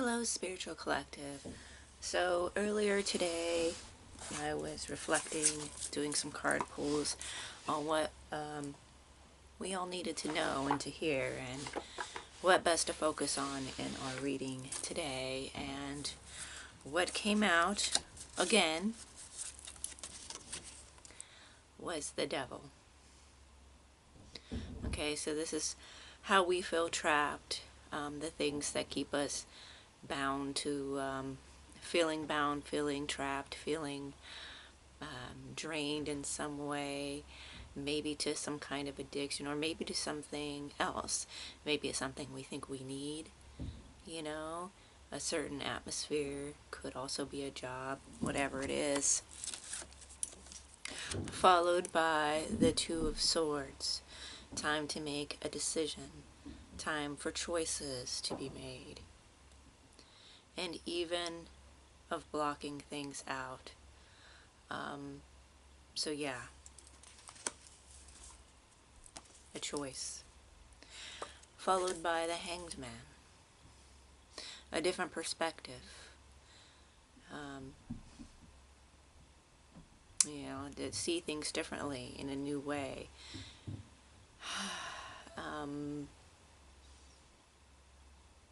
Hello, Spiritual Collective. So earlier today, I was reflecting, doing some card pulls on what we all needed to know and to hear, and what best to focus on in our reading today. And what came out again was the devil. Okay, so this is how we feel trapped, the things that keep us bound to feeling trapped, feeling drained in some way, maybe to some kind of addiction, or maybe to something else. Maybe it's something we think we need, you know, a certain atmosphere, could also be a job, whatever it is. Followed by the Two of Swords, time to make a decision, time for choices to be made, and even of blocking things out. So yeah, a choice. Followed by the Hanged Man, a different perspective. You know, to see things differently in a new way.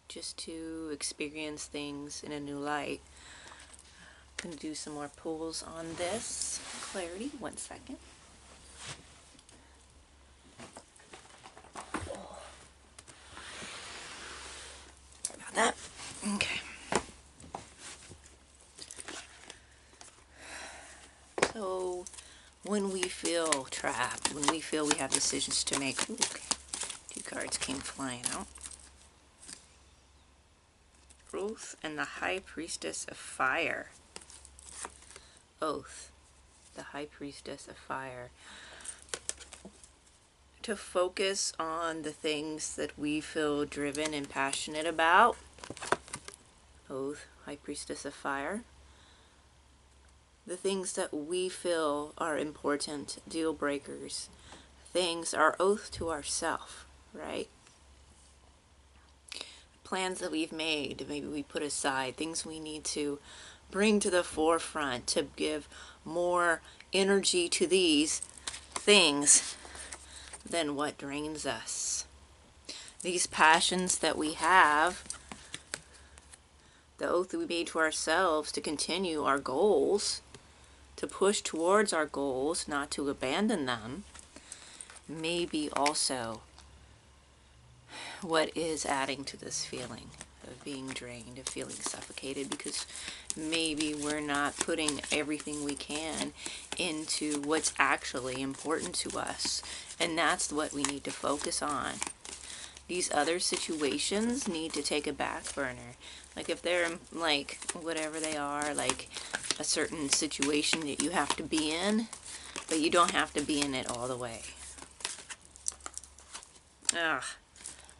Just to experience things in a new light. I'm going to do some more pulls on this. Clarity, 1 second. Sorry about that. Okay. So, when we feel trapped, when we feel we have decisions to make, ooh, okay. 2 cards came flying out. Oath and the High Priestess of Fire. Oath, the High Priestess of Fire. To focus on the things that we feel driven and passionate about. Oath, High Priestess of Fire. The things that we feel are important, deal breakers. Things, our oath to ourself, right? Plans that we've made, maybe we put aside, things we need to bring to the forefront to give more energy to these things than what drains us. These passions that we have, the oath that we made to ourselves to continue our goals, to push towards our goals, not to abandon them, maybe also what is adding to this feeling of being drained, of feeling suffocated, because maybe we're not putting everything we can into what's actually important to us. And that's what we need to focus on. These other situations need to take a back burner. Like if they're like whatever they are, like a certain situation that you have to be in, but you don't have to be in it all the way.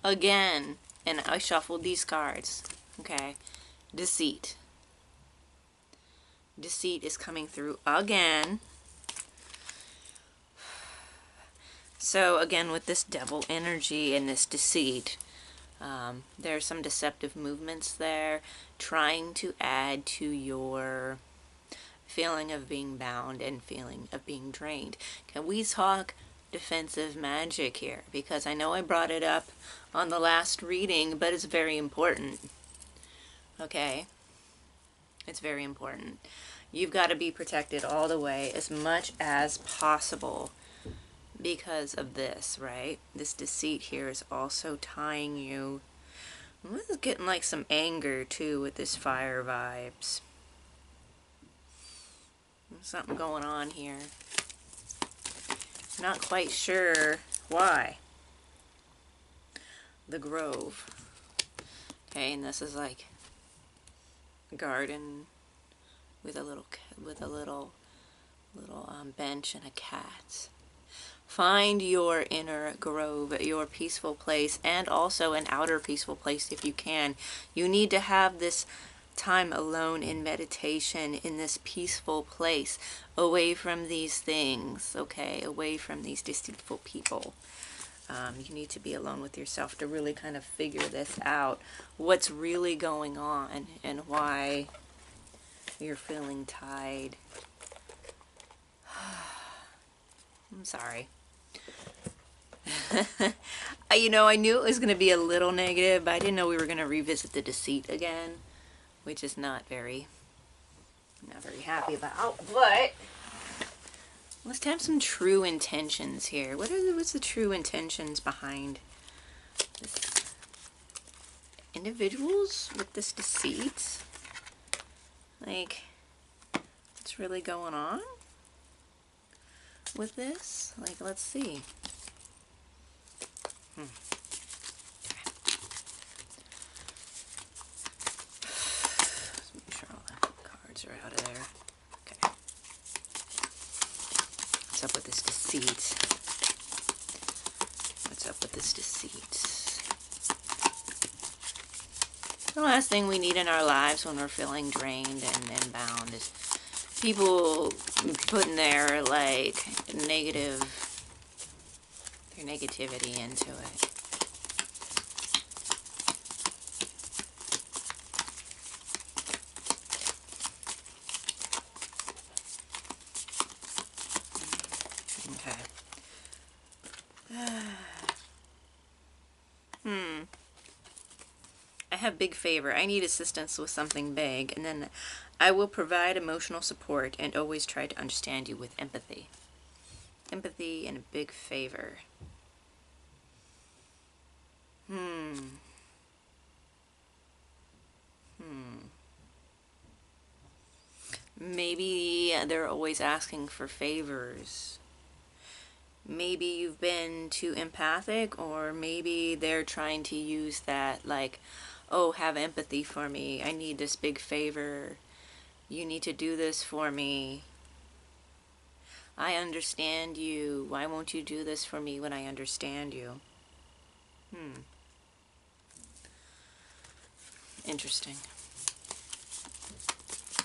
Again, and I shuffled these cards, okay? Deceit. Deceit is coming through again. So again, with this devil energy and this deceit, there are some deceptive movements there, trying to add to your feeling of being bound and feeling of being drained. Can we talk defensive magic here? Because I know I brought it up on the last reading, but it's very important. Okay? It's very important. You've got to be protected all the way as much as possible because of this, right? This deceit here is also tying you. This is getting like some anger too with this fire vibes. There's something going on here. Not quite sure why. The Grove. Okay, and this is like a garden with a little bench and a cat. Find your inner grove, your peaceful place, and also an outer peaceful place if you can. You need to have this time alone in meditation in this peaceful place, away from these things, okay? Away from these deceitful people. You need to be alone with yourself to really kind of figure this out. What's really going on and why you're feeling tied. I'm sorry. You know, I knew it was going to be a little negative, but I didn't know we were going to revisit the deceit again, which is not very happy about. But let's have some true intentions here. What's the true intentions behind this individuals with this deceit? Like, what's really going on with this? Like, let's see. Okay. Let's make sure all the cards are out of there. Okay. What's up with this deceit? What's up with this deceit? The last thing we need in our lives when we're feeling drained and bound is people putting their negativity into it. Okay. I have big favor. I need assistance with something big, and then I will provide emotional support and always try to understand you with empathy. Empathy and a big favor. Maybe they're always asking for favors. Maybe you've been too empathic, or maybe they're trying to use that like, oh, have empathy for me. I need this big favor. You need to do this for me. I understand you. Why won't you do this for me when I understand you? Interesting.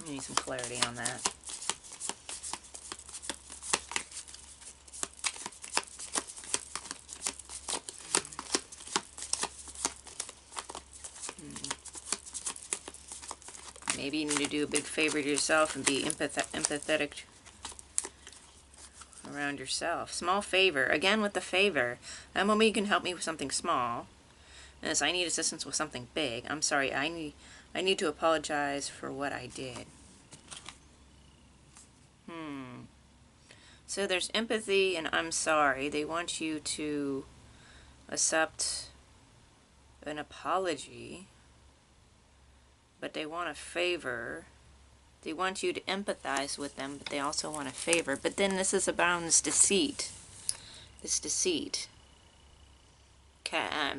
I need some clarity on that. Maybe you need to do a big favor to yourself and be empathetic around yourself. Small favor. Again with the favor. That moment you can help me with something small. And I need assistance with something big. I'm sorry. I need to apologize for what I did. So there's empathy and I'm sorry. They want you to accept an apology, but they want a favor. They want you to empathize with them, but they also want a favor. But then this is about this deceit. This deceit.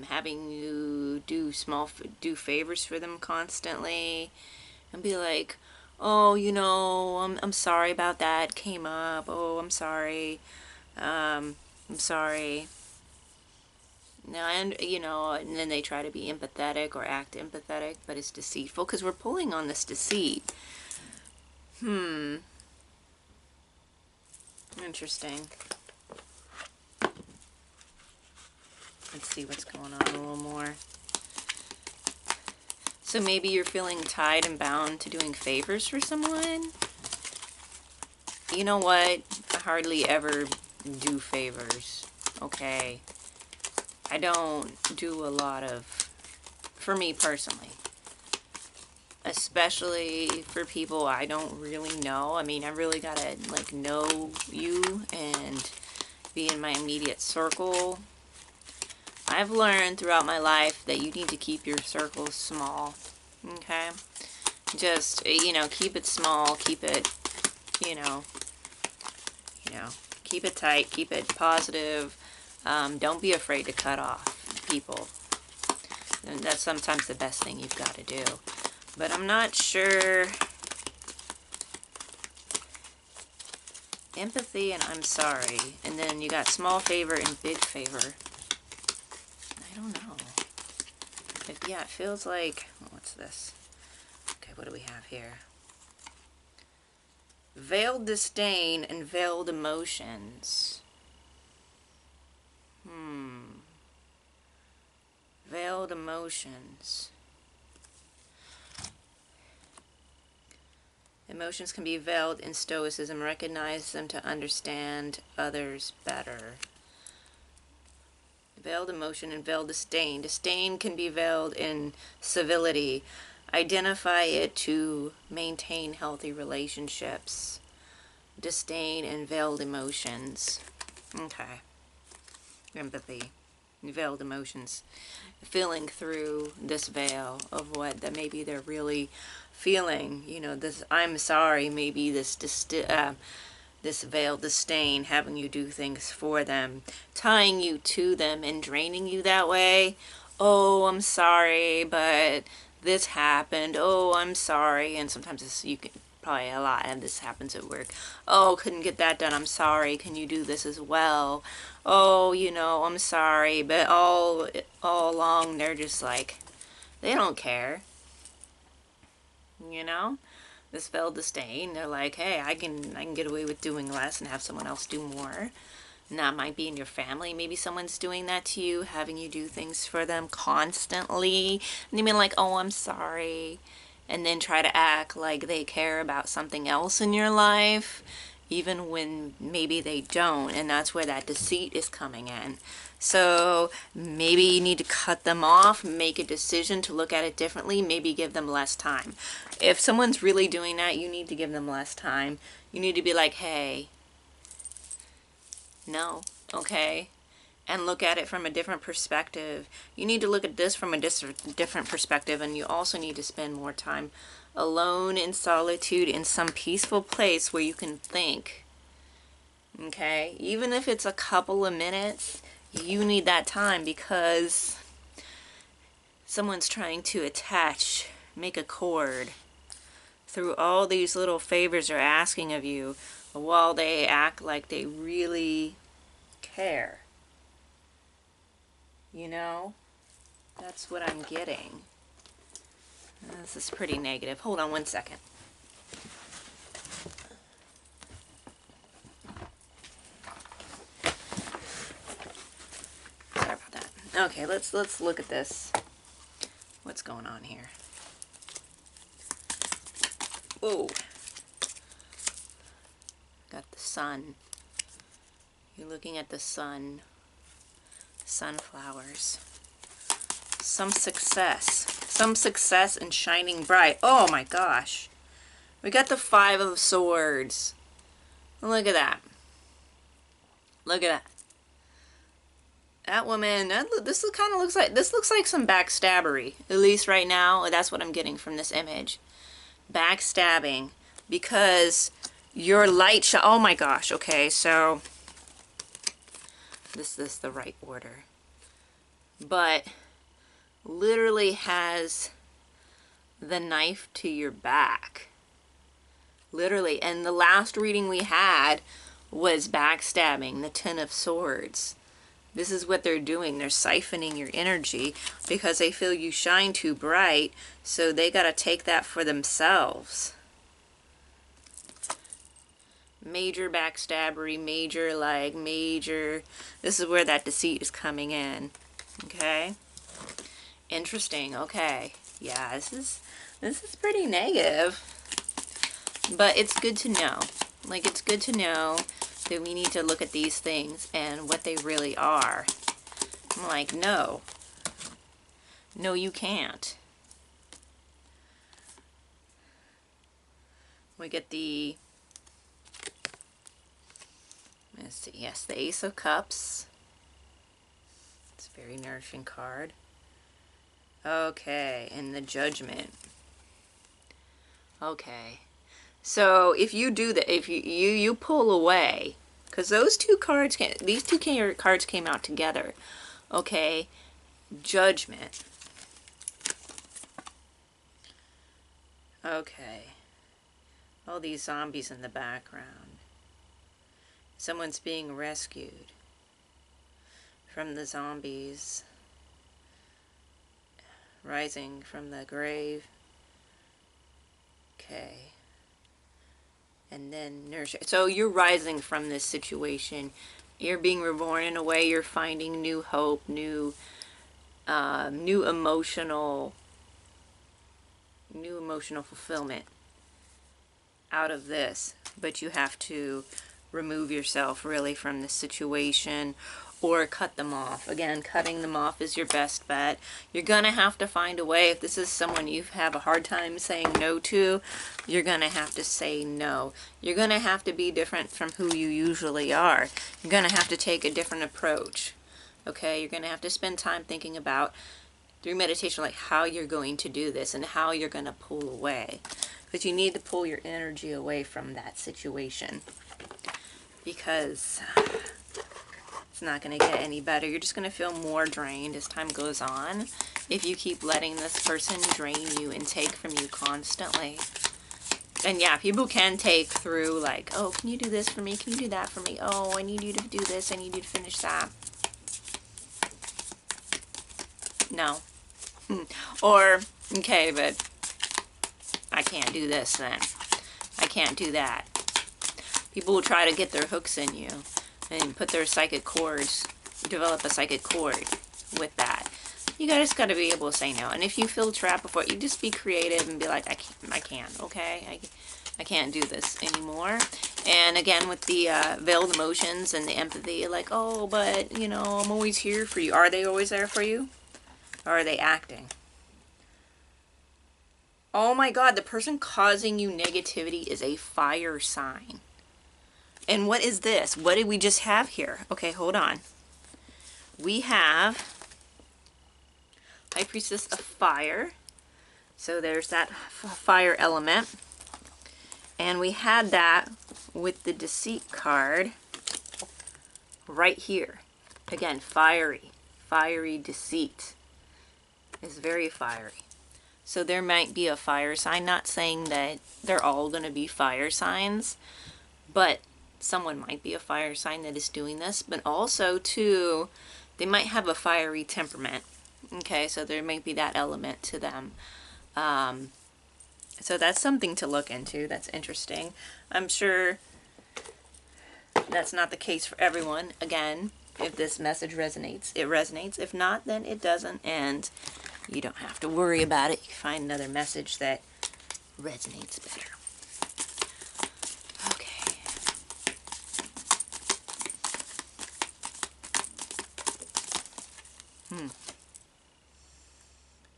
Having you do favors for them constantly, and be like, oh, you know, I'm sorry about that. Came up. Oh, I'm sorry. I'm sorry. Now, and you know, and then they try to be empathetic or act empathetic, but it's deceitful because we're pulling on this deceit. Interesting. Let's see what's going on a little more. So maybe you're feeling tied and bound to doing favors for someone. You know what? I hardly ever do favors. Okay. I don't do a lot of, for me personally. Especially for people I don't really know. I mean, I really gotta like know you and be in my immediate circle. I've learned throughout my life that you need to keep your circle small. Okay? Just, you know, keep it small, keep it, you know, keep it tight, keep it positive. Don't be afraid to cut off people. And that's sometimes the best thing you've got to do. But I'm not sure. Empathy and I'm sorry. And then you got small favor and big favor. I don't know. Yeah, it feels like, what's this? Okay, what do we have here? Veiled disdain and veiled emotions. Veiled emotions. Emotions can be veiled in stoicism. Recognize them to understand others better. Veiled emotion and veiled disdain. Disdain can be veiled in civility. Identify it to maintain healthy relationships. Disdain and veiled emotions. Okay. Empathy. Veiled emotions. Feeling through this veil of what that maybe they're really feeling. You know, this I'm sorry, maybe this this veiled disdain, having you do things for them, tying you to them and draining you that way. Oh, I'm sorry, but this happened. Oh, I'm sorry. And sometimes this, you can probably a lot, and this happens at work. Oh, couldn't get that done. I'm sorry. Can you do this as well? Oh, you know, I'm sorry. But all along, they're just like, they don't care. You know? This veiled disdain, they're like, hey, I can get away with doing less and have someone else do more. And that might be in your family. Maybe someone's doing that to you, having you do things for them constantly. And you mean like, oh, I'm sorry. And then try to act like they care about something else in your life, even when maybe they don't. And that's where that deceit is coming in. So maybe you need to cut them off, make a decision to look at it differently, maybe give them less time. If someone's really doing that, you need to give them less time. You need to be like, hey, no, okay? And look at it from a different perspective. You need to look at this from a different perspective, and you also need to spend more time alone in solitude in some peaceful place where you can think, okay? Even if it's a couple of minutes, you need that time because someone's trying to attach, make a cord through all these little favors they're asking of you while they act like they really care. You know? That's what I'm getting. This is pretty negative. Hold on one second. Sorry about that. Okay, let's look at this. What's going on here? Whoa. Got the sun. You're looking at the sun. Sunflowers. Some success. Some success and shining bright. Oh my gosh. We got the Five of Swords. Look at that. Look at that. That woman, this kind of looks like some backstabbery. At least right now, that's what I'm getting from this image. Backstabbing. Because your light oh my gosh, okay, so this is the right order. But literally has the knife to your back. Literally. And the last reading we had was backstabbing, the Ten of Swords. This is what they're doing. They're siphoning your energy because they feel you shine too bright, so they got to take that for themselves. Major backstabbery, major. This is where that deceit is coming in. Okay? Interesting. Okay. Yeah, this is pretty negative. But it's good to know. Like, it's good to know that we need to look at these things and what they really are. I'm like, no. No, you can't. We get the, let's see, yes, the Ace of Cups. It's a very nourishing card. Okay, and the Judgment. Okay. So if you do that, if you pull away, because those two cards, these two cards came out together. Okay, Judgment. Okay. All these zombies in the background. Someone's being rescued from the zombies rising from the grave. Okay. And then nourish. So you're rising from this situation. You're being reborn in a way. You're finding new hope, new new emotional fulfillment out of this, but you have to remove yourself really from the situation or cut them off. Again, cutting them off is your best bet. You're gonna have to find a way. If this is someone you have a hard time saying no to, you're gonna have to say no. You're gonna have to be different from who you usually are. You're gonna have to take a different approach. Okay, you're gonna have to spend time thinking about, through meditation, like how you're going to do this and how you're gonna pull away. But you need to pull your energy away from that situation, because it's not going to get any better. You're just going to feel more drained as time goes on if you keep letting this person drain you and take from you constantly. And yeah, people can take through like, oh, can you do this for me? Can you do that for me? Oh, I need you to do this. I need you to finish that. No. Or, okay, but I can't do this then. I can't do that. People will try to get their hooks in you and put their psychic cords, develop a psychic cord with that. You just got to be able to say no. And if you feel trapped before, you just be creative and be like, I can't, okay? I can't do this anymore. And again, with the veiled emotions and the empathy, like, oh, but, you know, I'm always here for you. Are they always there for you? Or are they acting? Oh my God, the person causing you negativity is a fire sign. And what is this? What did we just have here? Okay, hold on. We have High Priestess of Fire. So there's that fire element. And we had that with the Deceit card right here. Again, fiery. Fiery deceit is very fiery. So there might be a fire sign. Not saying that they're all going to be fire signs, but someone might be a fire sign that is doing this, but also too, they might have a fiery temperament. Okay, so there might be that element to them. So that's something to look into. That's interesting. I'm sure that's not the case for everyone. Again, if this message resonates, it resonates. If not, then it doesn't, and you don't have to worry about it. You find another message that resonates better.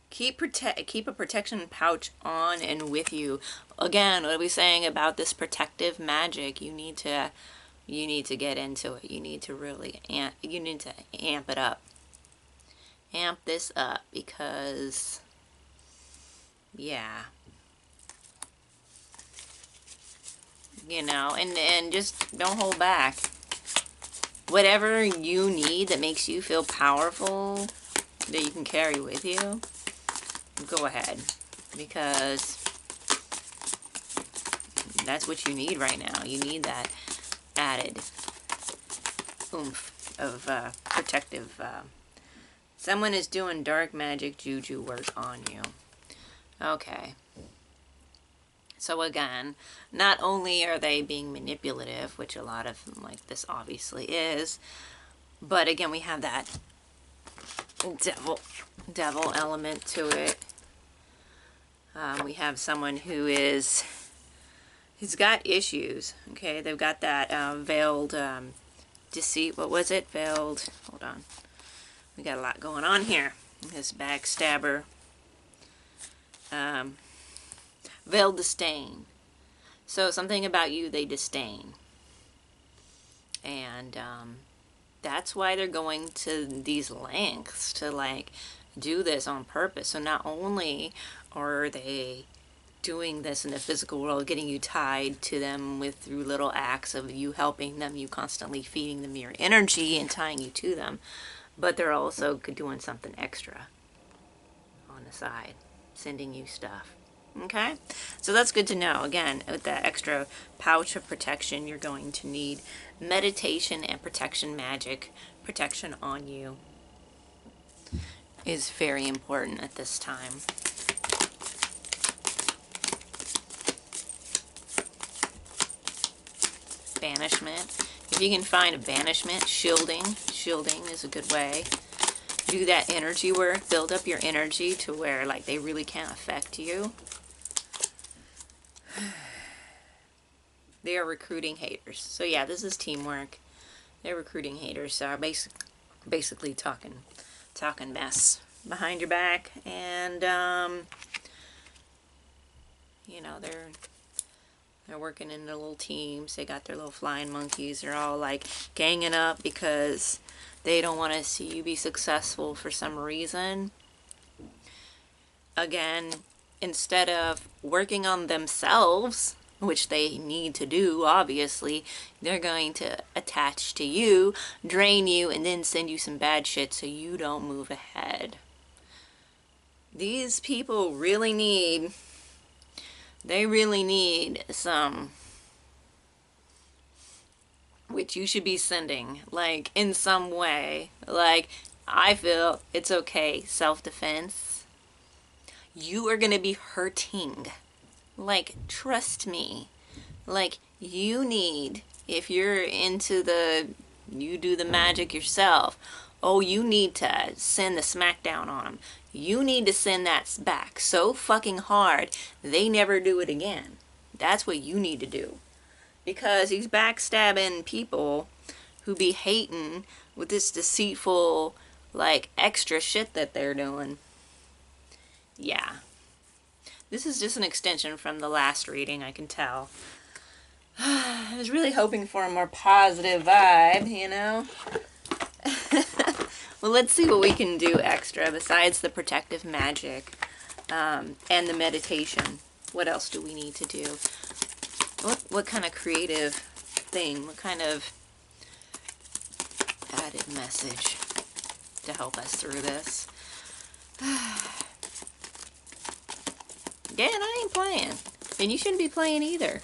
Keep a protection pouch on and with you. Again, what are we saying about this protective magic? You need to get into it. You need to really amp it up. Amp this up, because yeah. You know, and just don't hold back. Whatever you need that makes you feel powerful, that you can carry with you, go ahead, because that's what you need right now. You need that added oomph of protective. Someone is doing dark magic juju work on you. Okay. So again, not only are they being manipulative, which a lot of them, like this obviously is, but again, we have that devil element to it. We have someone who's got issues. Okay, they've got that veiled deceit. What was it? Veiled. Hold on. We got a lot going on here. This backstabber. Veiled disdain. So something about you they disdain. And that's why they're going to these lengths to like do this on purpose. So not only are they doing this in the physical world, getting you tied to them through little acts of you helping them, you constantly feeding them your energy and tying you to them, but they're also doing something extra on the side, sending you stuff. Okay, so that's good to know. Again, with that extra pouch of protection, you're going to need meditation and protection magic. Protection on you is very important at this time. Banishment. If you can find a banishment, shielding is a good way. do that energy work, build up your energy to where like they really can't affect you. They are recruiting haters. So yeah, this is teamwork. They're recruiting haters. So are basically talking mess behind your back, and you know, they're working in their little teams. They got their little flying monkeys. They're all like ganging up because they don't want to see you be successful for some reason. Again, instead of working on themselves, which they need to do, obviously, they're going to attach to you, drain you, and then send you some bad shit so you don't move ahead. These people really need some, which you should be sending, like, in some way. Like, I feel it's okay, self-defense. You are gonna be hurting. Like, trust me. Like, you need, if you're into you do the magic yourself, oh, you need to send the smackdown on them. You need to send that back so fucking hard, they never do it again. That's what you need to do. Because these backstabbing people who be hating with this deceitful, like, extra shit that they're doing. Yeah. This is just an extension from the last reading, I can tell. I was really hoping for a more positive vibe, you know? Well, let's see what we can do extra besides the protective magic and the meditation. What else do we need to do? What kind of creative thing, what kind of added message to help us through this? Yeah, and I ain't playing. And you shouldn't be playing either.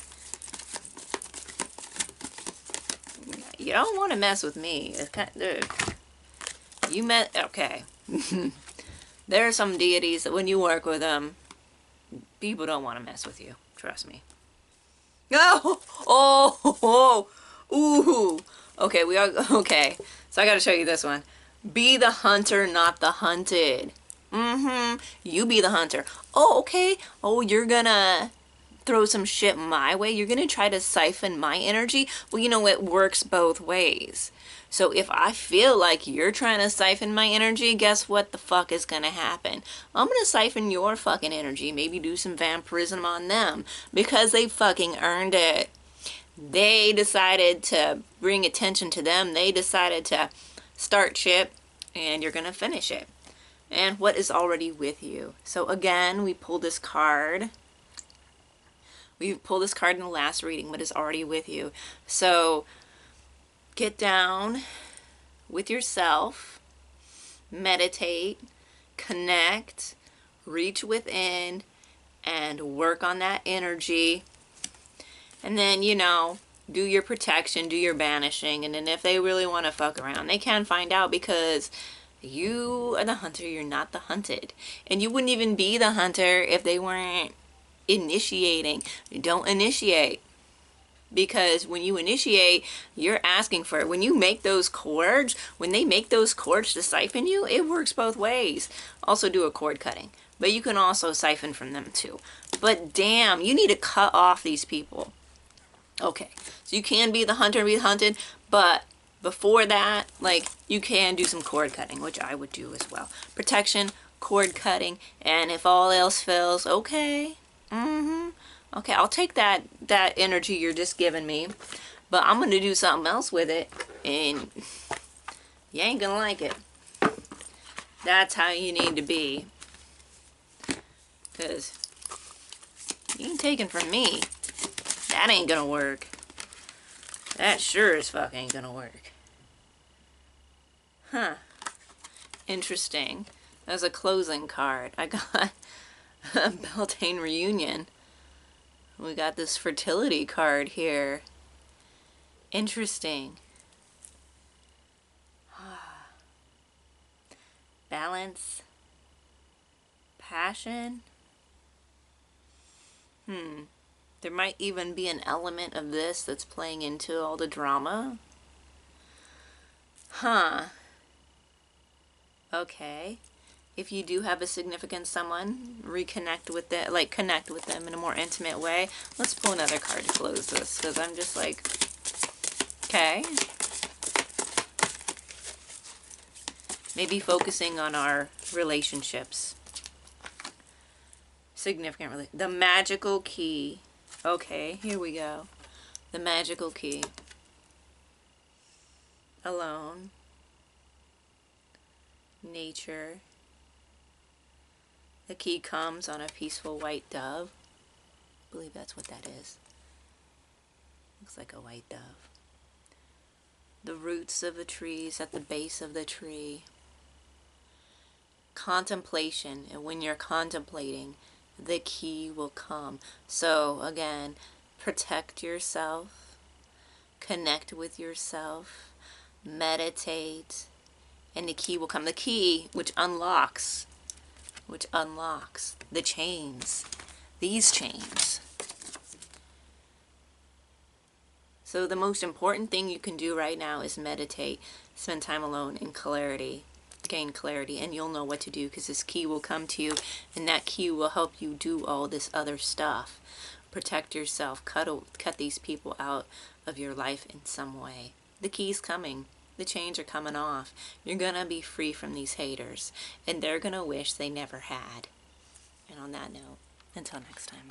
You don't want to mess with me. It's kind of, okay. There are some deities that when you work with them, people don't want to mess with you. Trust me. Oh, ooh. Okay, okay. So I gotta show you this one. Be the hunter, not the hunted. You be the hunter. Oh, okay. Oh, you're gonna throw some shit my way? You're gonna try to siphon my energy? Well, you know, it works both ways. So if I feel like you're trying to siphon my energy, guess what the fuck is gonna happen? I'm gonna siphon your fucking energy. Maybe do some vampirism on them. Because they fucking earned it. They decided to bring attention to them. They decided to start shit. And you're gonna finish it. And what is already with you. So again, we pulled this card. We pulled this card in the last reading, what is already with you. So get down with yourself, meditate, connect, reach within, and work on that energy. And then, you know, do your protection, do your banishing. And then if they really want to fuck around, they can find out, because you are the hunter, you're not the hunted. And you wouldn't even be the hunter if they weren't initiating. Don't initiate. Because when you initiate, you're asking for it. When you make those cords, when they make those cords to siphon you, it works both ways. Also do a cord cutting. But you can also siphon from them too. But damn, you need to cut off these people. Okay, so you can be the hunter and be hunted, but before that, like, you can do some cord cutting, which I would do as well. Protection, cord cutting, and if all else fails, okay. Okay, I'll take that energy you're just giving me, but I'm going to do something else with it, and you ain't going to like it. That's how you need to be. Because you ain't taking from me. That ain't going to work. That sure as fuck ain't going to work. Huh. Interesting. That was a closing card. I got a Beltane reunion. We got this fertility card here. Interesting. Balance. Passion. There might even be an element of this that's playing into all the drama. Huh. Okay. If you do have a significant someone, reconnect with them, like connect with them in a more intimate way. Let's pull another card to close this, because I'm just like, okay. Maybe focusing on our relationships. Significant, the magical key. Okay, here we go. The magical key. Alone. Nature. The key comes on a peaceful white dove. I believe that's what that is. Looks like a white dove. The roots of the trees at the base of the tree. Contemplation, and when you're contemplating, the key will come. So again, protect yourself, connect with yourself, meditate, and the key will come. The key which unlocks the chains, these chains. So the most important thing you can do right now is meditate, spend time alone in clarity, gain clarity, and you'll know what to do, because this key will come to you, and that key will help you do all this other stuff. Protect yourself, cut these people out of your life in some way. The key's coming. The chains are coming off. You're gonna be free from these haters, and they're gonna wish they never had. And on that note, until next time.